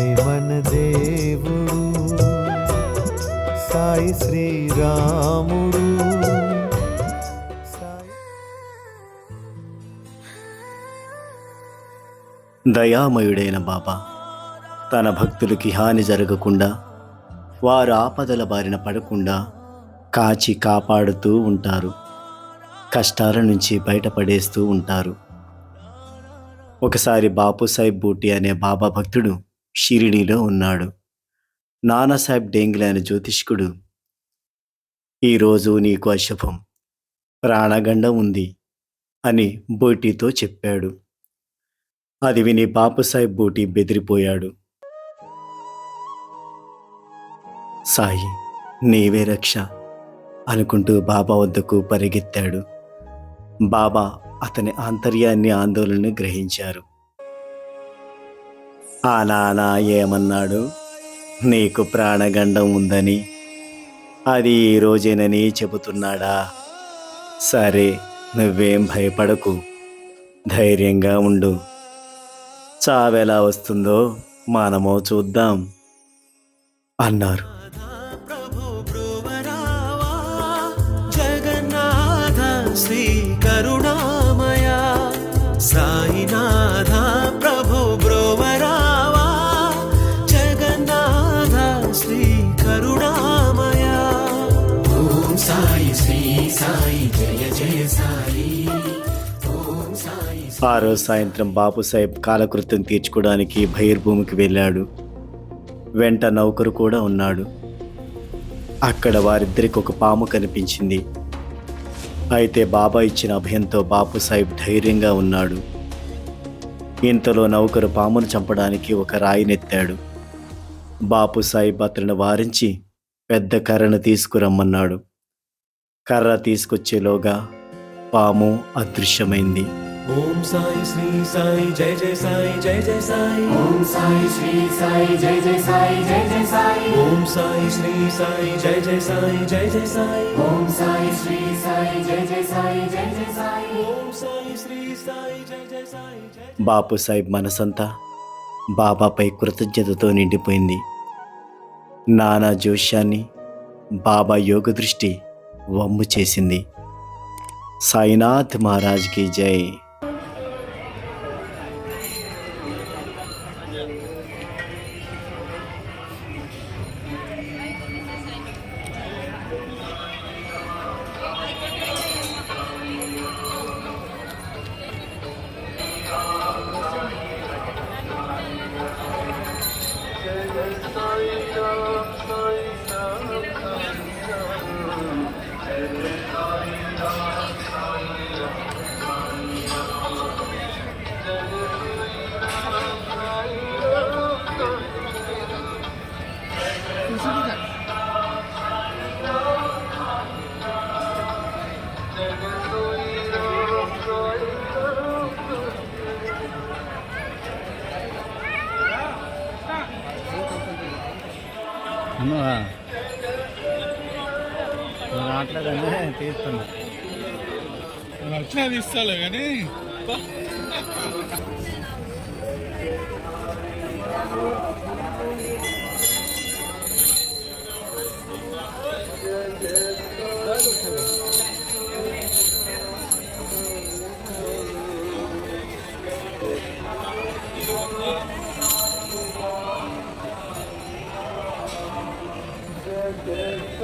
సాయి మన దేవుడు, సాయి శ్రీరాముడు. దయామయుడైన బాబా తన భక్తులకి హాని జరగకుండా, వారు ఆపదల బారిన పడకుండా కాచి కాపాడుతూ ఉంటారు. కష్టాల నుంచి బయటపడేస్తూ ఉంటారు. ఒకసారి బాపుసాహెబ్ బూటి అనే బాబా భక్తుడు షిరిడీలో ఉన్నాడు. నానాసాహెబ్ డేంగ్లే అనే జ్యోతిష్కుడు, ఈరోజు నీకు అశుభం, ప్రాణగండం ఉంది అని బూటీతో చెప్పాడు. అది విని బాపుసాహెబ్ బూటి బెదిరిపోయాడు. సాయి నీవే రక్ష అనుకుంటూ బాబా వద్దకు పరిగెత్తాడు. బాబా అతని ఆంతర్యాన్ని, ఆందోళనని గ్రహించారు. ఆ నాన్న ఏమన్నాడు? నీకు ప్రాణగండం ఉందని, అది ఈ రోజేనని చెబుతున్నాడా? సరే, నువ్వేం భయపడకు, ధైర్యంగా ఉండు. చావెలా వస్తుందో మనమో చూద్దాం అన్నారు. శ్రీ కరుణామయ సాయినాథ ప్రభు బ్రోవరావా, జగన్నాథ శ్రీ కరుణామయ. ఓం సాయి శ్రీ సాయి జయ జయ సాయి. ఓం సాయి. ఆ రోజు సాయంత్రం బాపుసాహెబ్ కాలకృత్యం తీర్చుకోవడానికి బహిర్భూమికి వెళ్ళాడు. వెంట నౌకరు కూడా ఉన్నాడు. అక్కడ వారిద్దరికి ఒక పాము కనిపించింది. అయితే బాబా ఇచ్చిన అభయంతో బాపుసాహెబ్ ధైర్యంగా ఉన్నాడు. ఇంతలో నౌకరు పామును చంపడానికి ఒక రాయినెత్తాడు. బాపుసాహెబ్ అతను వారించి పెద్ద కర్రను తీసుకురమ్మన్నాడు. కర్ర తీసుకొచ్చేలోగా పాము అదృశ్యమైంది. ఓం సాయి శ్రీ సాయి జయ జయ సాయి జయ జయ సాయి. ఓం సాయి శ్రీ సాయి జయ జయ సాయి జయ జయ సాయి. ఓం సాయి శ్రీ సాయి జయ జయ సాయి జయ జయ సాయి. ఓం సాయి శ్రీ సాయి జయ జయ సాయి జయ జయ సాయి. ఓం సాయి శ్రీ సాయి జయ జయ సాయి జయ. బాపుసాహెబ్ మనసంతా బాబాపై కృతజ్ఞతతో నిండిపోయింది. నానా జోష్యాన్ని బాబా యోగ దృష్టి వమ్ము చేసింది. సాయినాథ్ మహారాజ్కి జై. మాట్లాడనే తీస్తున్నా, వచ్చినా తీస్తాలే కానీ Good.